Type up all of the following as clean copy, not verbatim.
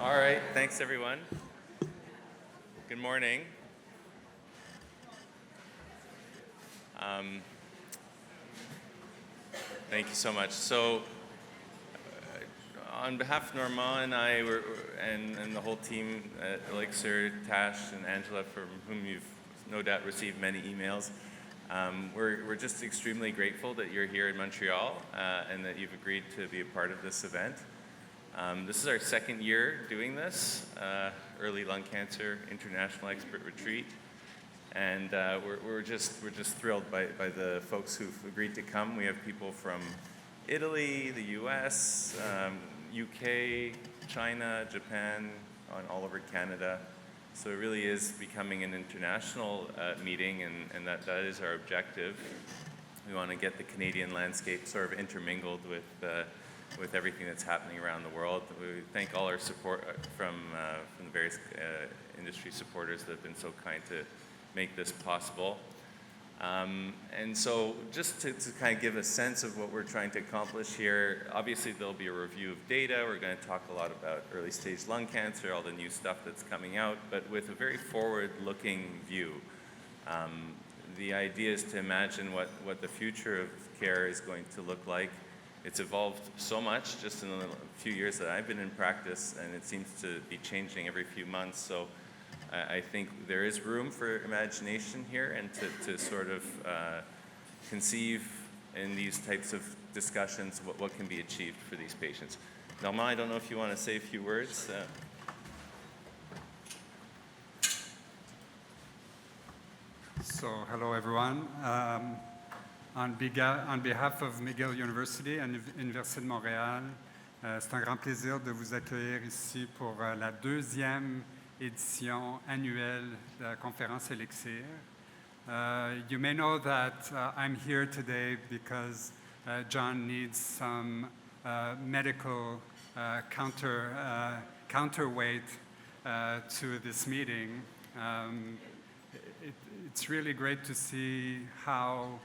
All right, thanks everyone. Good morning. Thank you so much. So, on behalf of Normand and I, and the whole team at ELIXR, Tash and Angela, from whom you've no doubt received many emails, we're just extremely grateful that you're here in Montreal and that you've agreed to be a part of this event. This is our second year doing this, Early Lung Cancer International Expert Retreat. And we're just thrilled by the folks who've agreed to come. We have people from Italy, the US, UK, China, Japan, all over Canada. So it really is becoming an international meeting, and that is our objective. We want to get the Canadian landscape sort of intermingled with everything that's happening around the world. We thank all our support from the various industry supporters that have been so kind to make this possible. And so just to kind of give a sense of what we're trying to accomplish here, obviously there'll be a review of data. We're going to talk a lot about early stage lung cancer, all the new stuff that's coming out, but with a very forward-looking view. The idea is to imagine what the future of care is going to look like. It's evolved so much just in the few years that I've been in practice, and it seems to be changing every few months. So I think there is room for imagination here and to sort of conceive in these types of discussions what can be achieved for these patients. Normand, I don't know if you want to say a few words. So hello everyone. On behalf of McGill University and Université de Montréal, c'est un grand plaisir de vous accueillir ici pour la deuxième édition annuelle de la conférence ELIXR. You may know that I'm here today because John needs some medical counterweight to this meeting. It's really great to see how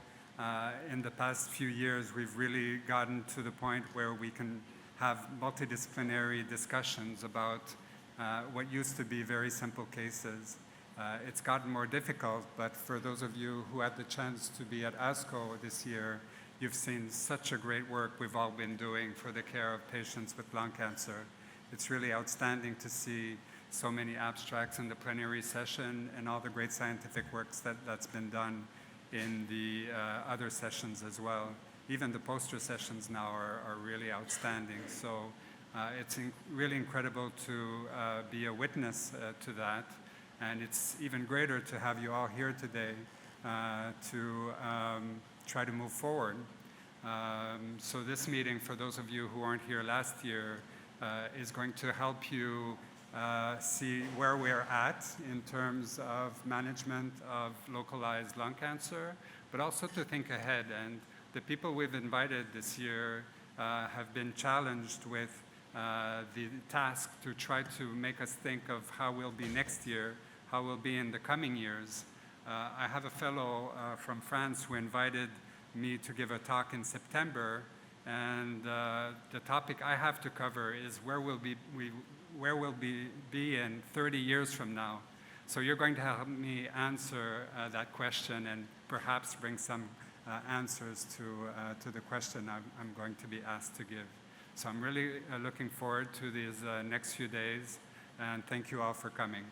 in the past few years we've really gotten to the point where we can have multidisciplinary discussions about what used to be very simple cases. It's gotten more difficult, but for those of you who had the chance to be at ASCO this year, you've seen such a great work we've all been doing for the care of patients with lung cancer. It's really outstanding to see so many abstracts in the plenary session and all the great scientific works that's been done in the other sessions as well. Even the poster sessions now are really outstanding. So it's really incredible to be a witness to that. And it's even greater to have you all here today to try to move forward. So this meeting, for those of you who weren't here last year, is going to help you see where we're at in terms of management of localized lung cancer, but also to think ahead. And the people we've invited this year have been challenged with the task to try to make us think of how we'll be next year, how we'll be in the coming years. I have a fellow from France who invited me to give a talk in September, and the topic I have to cover is where we'll be in 30 years from now. So you're going to help me answer that question and perhaps bring some answers to the question I'm going to be asked to give. So I'm really looking forward to these next few days, and thank you all for coming.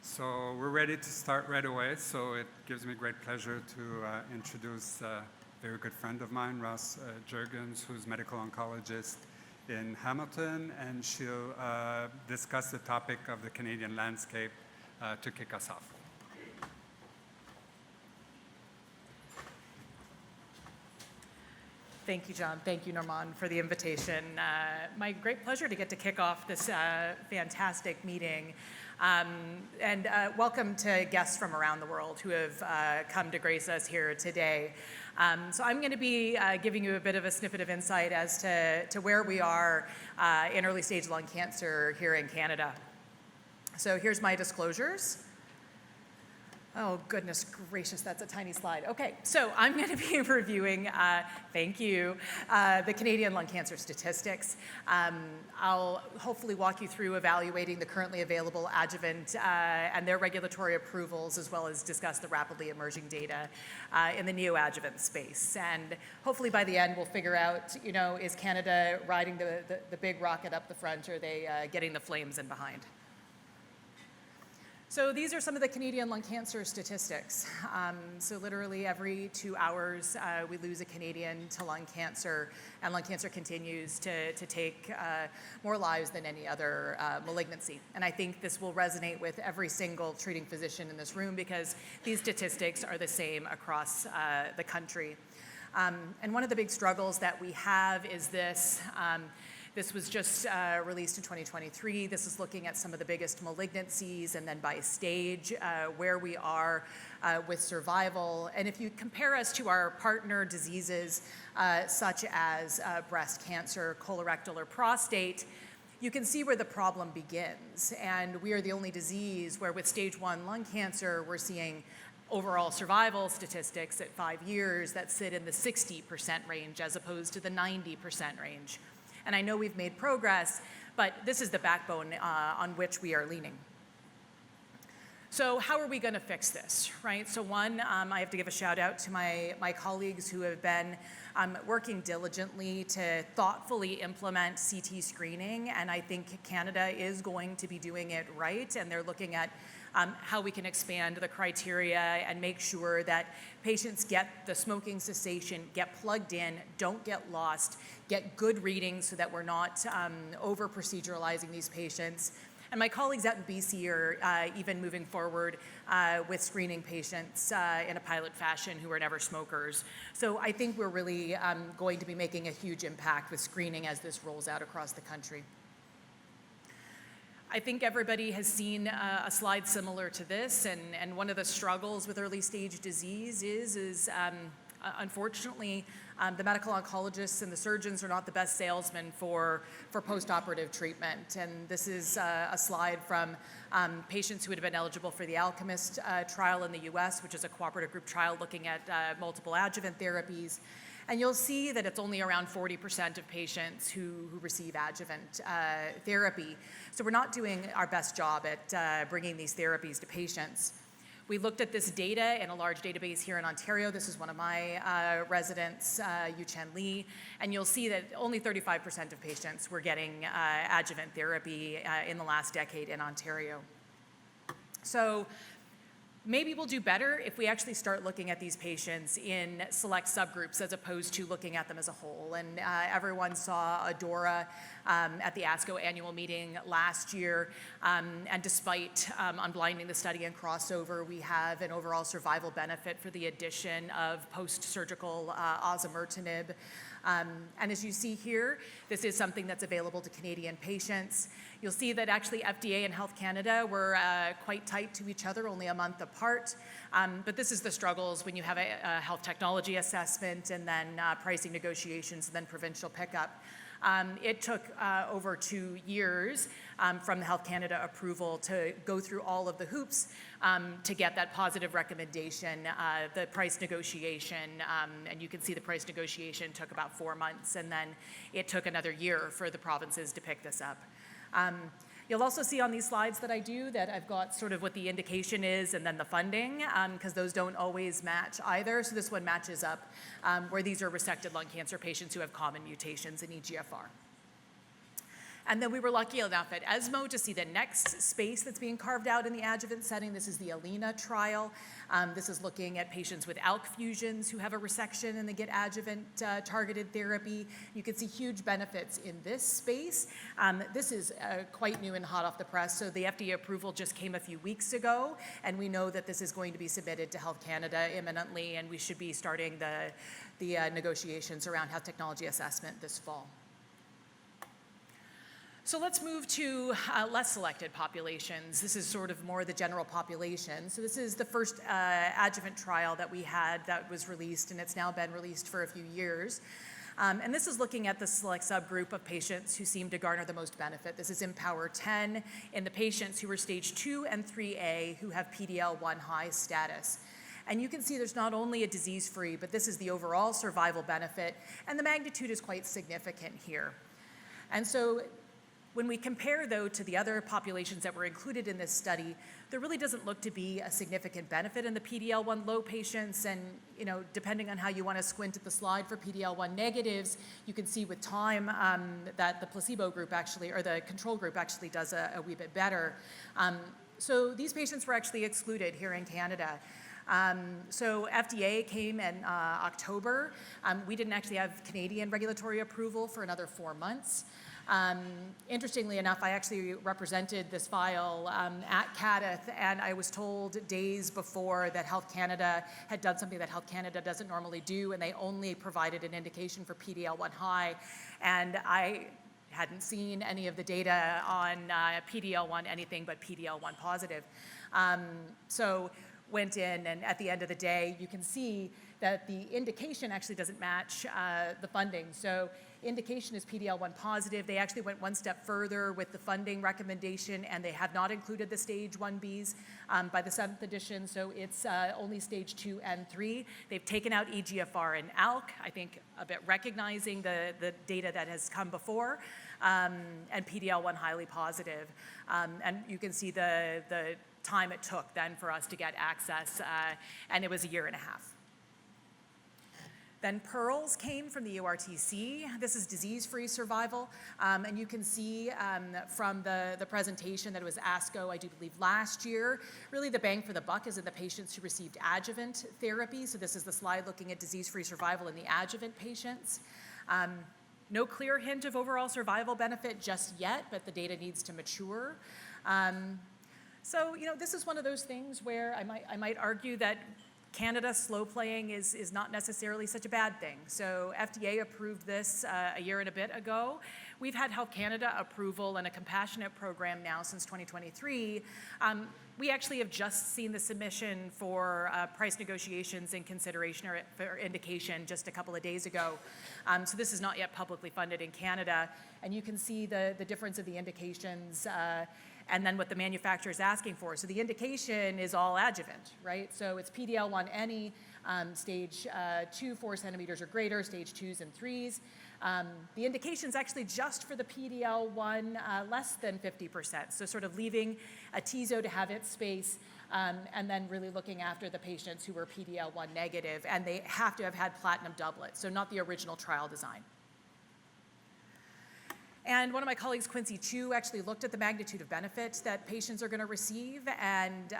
So we're ready to start right away, so it gives me great pleasure to introduce a very good friend of mine, Ross Juergens, who's medical oncologist in Hamilton, and she'll discuss the topic of the Canadian landscape to kick us off. Thank you, John. Thank you, Normand, for the invitation. My great pleasure to get to kick off this fantastic meeting. And welcome to guests from around the world who have come to grace us here today. So I'm going to be giving you a bit of a snippet of insight as to where we are in early stage lung cancer here in Canada. So here's my disclosures. Oh, goodness gracious, that's a tiny slide. Okay, so I'm going to be reviewing, thank you, the Canadian lung cancer statistics. I'll hopefully walk you through evaluating the currently available adjuvant and their regulatory approvals, as well as discuss the rapidly emerging data in the neoadjuvant space. And hopefully by the end, we'll figure out, is Canada riding the big rocket up the front, or are they getting the flames in behind? So these are some of the Canadian lung cancer statistics. So literally every 2 hours, we lose a Canadian to lung cancer, and lung cancer continues to take more lives than any other malignancy. And I think this will resonate with every single treating physician in this room, because these statistics are the same across the country. And one of the big struggles that we have is this. This was just released in 2023. This is looking at some of the biggest malignancies and then by stage, where we are with survival. And if you compare us to our partner diseases, such as breast cancer, colorectal, or prostate, you can see where the problem begins. And we are the only disease where with stage 1 lung cancer, we're seeing overall survival statistics at 5 years that sit in the 60% range as opposed to the 90% range. And I know we've made progress, but this is the backbone on which we are leaning. So how are we going to fix this, right? So one, I have to give a shout out to my colleagues who have been working diligently to thoughtfully implement CT screening, and I think Canada is going to be doing it right, and they're looking at how we can expand the criteria and make sure that patients get the smoking cessation, get plugged in, don't get lost, get good readings so that we're not over-proceduralizing these patients. And my colleagues out in BC are even moving forward with screening patients in a pilot fashion who are never smokers. So I think we're really going to be making a huge impact with screening as this rolls out across the country. I think everybody has seen a slide similar to this, and one of the struggles with early stage disease is unfortunately, the medical oncologists and the surgeons are not the best salesmen for post-operative treatment. And this is a slide from patients who would have been eligible for the Alchemist trial in the US, which is a cooperative group trial looking at multiple adjuvant therapies. And you'll see that it's only around 40% of patients who receive adjuvant therapy. So we're not doing our best job at bringing these therapies to patients. We looked at this data in a large database here in Ontario. This is one of my residents, Yu-Chen Lee, and you'll see that only 35% of patients were getting adjuvant therapy in the last decade in Ontario. So maybe we'll do better if we actually start looking at these patients in select subgroups as opposed to looking at them as a whole. And everyone saw ADORA at the ASCO annual meeting last year. And despite unblinding the study and crossover, we have an overall survival benefit for the addition of post-surgical osimertinib. And as you see here, this is something that's available to Canadian patients. You'll see that actually FDA and Health Canada were quite tight to each other, only a month apart. But this is the struggles when you have a health technology assessment and then pricing negotiations and then provincial pickup. It took over 2 years from the Health Canada approval to go through all of the hoops to get that positive recommendation, the price negotiation, and you can see the price negotiation took about 4 months, and then it took another year for the provinces to pick this up. You'll also see on these slides that I do that I've got sort of what the indication is and then the funding, because those don't always match either. So this one matches up where these are resected lung cancer patients who have common mutations in EGFR. And then we were lucky enough at ESMO to see the next space that's being carved out in the adjuvant setting. This is the ELINA trial. This is looking at patients with ALK fusions who have a resection and they get adjuvant targeted therapy. You can see huge benefits in this space. This is quite new and hot off the press. So the FDA approval just came a few weeks ago, and we know that this is going to be submitted to Health Canada imminently, and we should be starting the negotiations around health technology assessment this fall. So let's move to less selected populations. This is sort of more the general population. So this is the first adjuvant trial that we had that was released, and it's now been released for a few years. And this is looking at the select subgroup of patients who seem to garner the most benefit. This is Empower 10 in the patients who were stage 2 and 3A who have PD-L1 high status. And you can see there's not only a disease-free, but this is the overall survival benefit, and the magnitude is quite significant here. And so when we compare, though, to the other populations that were included in this study, there really doesn't look to be a significant benefit in the PD-L1 low patients. And, depending on how you want to squint at the slide for PD-L1 negatives, you can see with time that the placebo group actually, or the control group actually does a wee bit better. So these patients were actually excluded here in Canada. So FDA came in October. We didn't actually have Canadian regulatory approval for another 4 months. Interestingly enough, I actually represented this file at CADITH, and I was told days before that Health Canada had done something that Health Canada doesn't normally do, and they only provided an indication for PD-L1 high, and I hadn't seen any of the data on PD-L1 anything but PD-L1 positive. So went in, and at the end of the day, you can see that the indication actually doesn't match the funding. So indication is PD-L1 positive. They actually went one step further with the funding recommendation, and they have not included the stage 1Bs by the 7th edition, so it's only stage 2 and 3. They've taken out EGFR and ALK, I think a bit recognizing the data that has come before, and PD-L1 highly positive. And you can see the time it took then for us to get access, and it was 1.5 years. Then PEARLS came from the URTC. This is disease-free survival, and you can see from the presentation that it was ASCO, I do believe, last year. Really the bang for the buck is in the patients who received adjuvant therapy. So this is the slide looking at disease-free survival in the adjuvant patients. No clear hint of overall survival benefit just yet, but the data needs to mature. So, this is one of those things where I might argue that Canada slow playing is not necessarily such a bad thing. So FDA approved this a year and a bit ago. We've had Health Canada approval and a compassionate program now since 2023. We actually have just seen the submission for price negotiations and consideration or indication just a couple of days ago. So this is not yet publicly funded in Canada. And you can see the difference of the indications and then what the manufacturer is asking for. So the indication is all adjuvant, right? So it's PD-L1 any, stage 2, 4 centimeters or greater, stage 2s and 3s. The indication is actually just for the PD-L1 less than 50%, so sort of leaving atezo to have its space, and then really looking after the patients who were PD-L1 negative, and they have to have had platinum doublet, so not the original trial design. And one of my colleagues, Quincy Chu, actually looked at the magnitude of benefits that patients are going to receive, and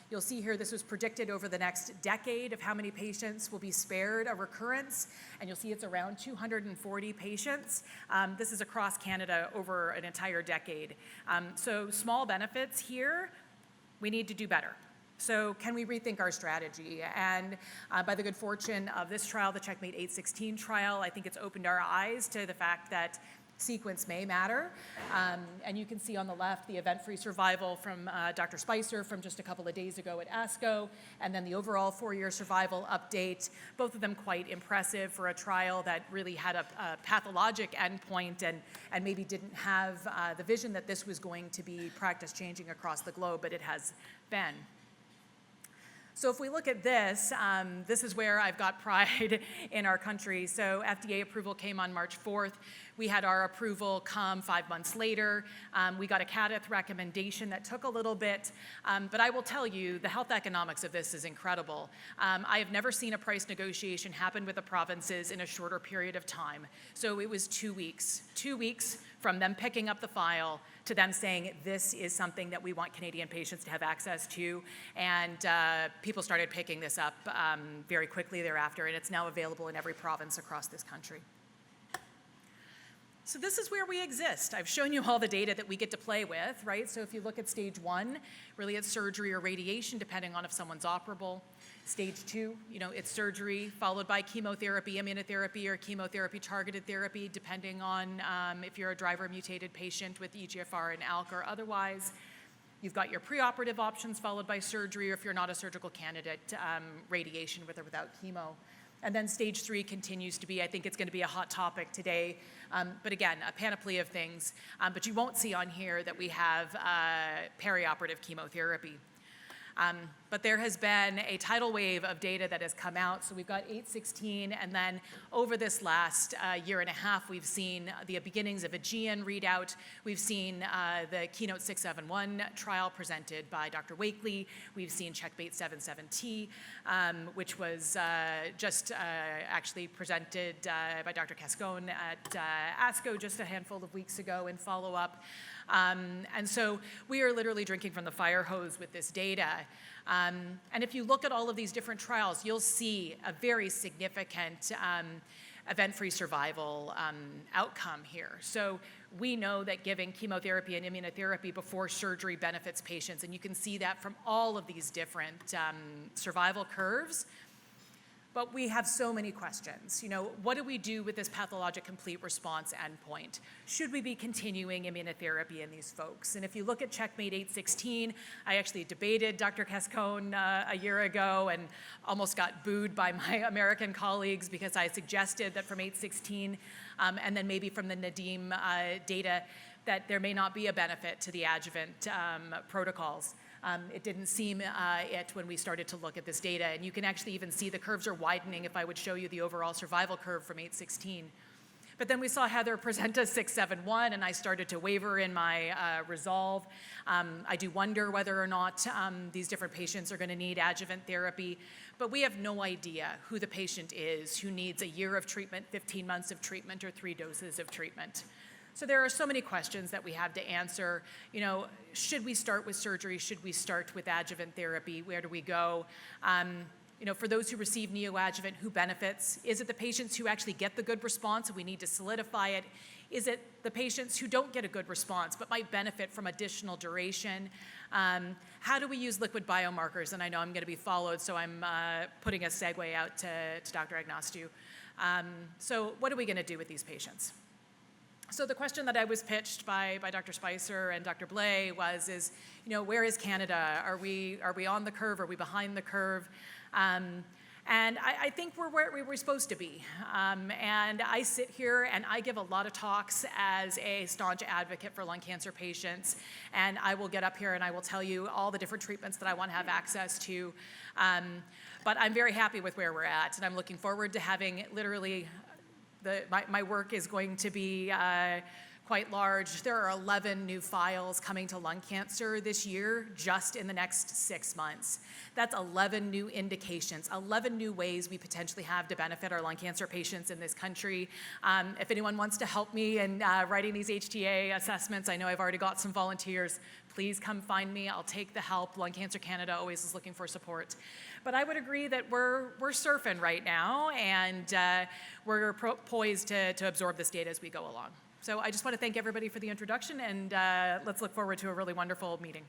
you'll see here this was predicted over the next decade of how many patients will be spared a recurrence, and you'll see it's around 240 patients. This is across Canada over an entire decade. So small benefits here, we need to do better. So can we rethink our strategy? And by the good fortune of this trial, the Checkmate 816 trial, I think it's opened our eyes to the fact that sequence may matter. And you can see on the left the event-free survival from Dr. Spicer from just a couple of days ago at ASCO, and then the overall 4-year survival update, both of them quite impressive for a trial that really had a pathologic endpoint and maybe didn't have the vision that this was going to be practice-changing across the globe, but it has been. So if we look at this, this is where I've got pride in our country. So FDA approval came on March 4th. We had our approval come 5 months later. We got a CADITH recommendation that took a little bit, but I will tell you, the health economics of this is incredible. I have never seen a price negotiation happen with the provinces in a shorter period of time. So it was 2 weeks. 2 weeks from them picking up the file to them saying, this is something that we want Canadian patients to have access to. And people started picking this up very quickly thereafter, and it's now available in every province across this country. So this is where we exist. I've shown you all the data that we get to play with, right? So if you look at stage 1, really it's surgery or radiation, depending on if someone's operable. Stage 2, it's surgery followed by chemotherapy, immunotherapy, or chemotherapy-targeted therapy, depending on if you're a driver-mutated patient with EGFR and ALK or otherwise. You've got your preoperative options followed by surgery, or if you're not a surgical candidate, radiation with or without chemo. And then stage 3 continues to be, I think it's going to be a hot topic today, but again, a panoply of things. But you won't see on here that we have perioperative chemotherapy. But there has been a tidal wave of data that has come out. So we've got 816, and then over this last year and a half, we've seen the beginnings of a GN readout. We've seen the Keynote 671 trial presented by Dr. Wakely. We've seen Checkmate 77T, which was just actually presented by Dr. Cascone at ASCO just a handful of weeks ago in follow-up. And so we are literally drinking from the fire hose with this data. And if you look at all of these different trials, you'll see a very significant event-free survival outcome here. So we know that giving chemotherapy and immunotherapy before surgery benefits patients, and you can see that from all of these different survival curves. But we have so many questions. You know, what do we do with this pathologic complete response endpoint? Should we be continuing immunotherapy in these folks? And if you look at Checkmate 816, I actually debated Dr. Cascone a year ago and almost got booed by my American colleagues because I suggested that from 816 and then maybe from the Nadim data that there may not be a benefit to the adjuvant protocols. It didn't seem it when we started to look at this data. And you can actually even see the curves are widening if I would show you the overall survival curve from 816. But then we saw Heather present a 671, and I started to waver in my resolve. I do wonder whether or not these different patients are going to need adjuvant therapy. But we have no idea who the patient is who needs a year of treatment, 15 months of treatment, or 3 doses of treatment. So there are so many questions that we have to answer. You know, should we start with surgery? Should we start with adjuvant therapy? Where do we go? You know, for those who receive neoadjuvant, who benefits? Is it the patients who actually get the good response and we need to solidify it? Is it the patients who don't get a good response but might benefit from additional duration? How do we use liquid biomarkers? And I know I'm going to be followed, so I'm putting a segue out to Dr. Agnostiu. So what are we going to do with these patients? So the question that I was pitched by Dr. Spicer and Dr. Blais is, you know, where is Canada? Are we on the curve? Are we behind the curve? And I think we're where we were supposed to be. And I sit here and I give a lot of talks as a staunch advocate for lung cancer patients. And I will get up here and I will tell you all the different treatments that I want to have access to. But I'm very happy with where we're at. And I'm looking forward to having literally my work is going to be quite large. There are 11 new files coming to lung cancer this year, just in the next 6 months. That's 11 new indications, 11 new ways we potentially have to benefit our lung cancer patients in this country. If anyone wants to help me in writing these HTA assessments, I know I've already got some volunteers. Please come find me. I'll take the help. Lung Cancer Canada always is looking for support. But I would agree that we're surfing right now, and we're poised to absorb this data as we go along. So I just want to thank everybody for the introduction, and let's look forward to a really wonderful meeting.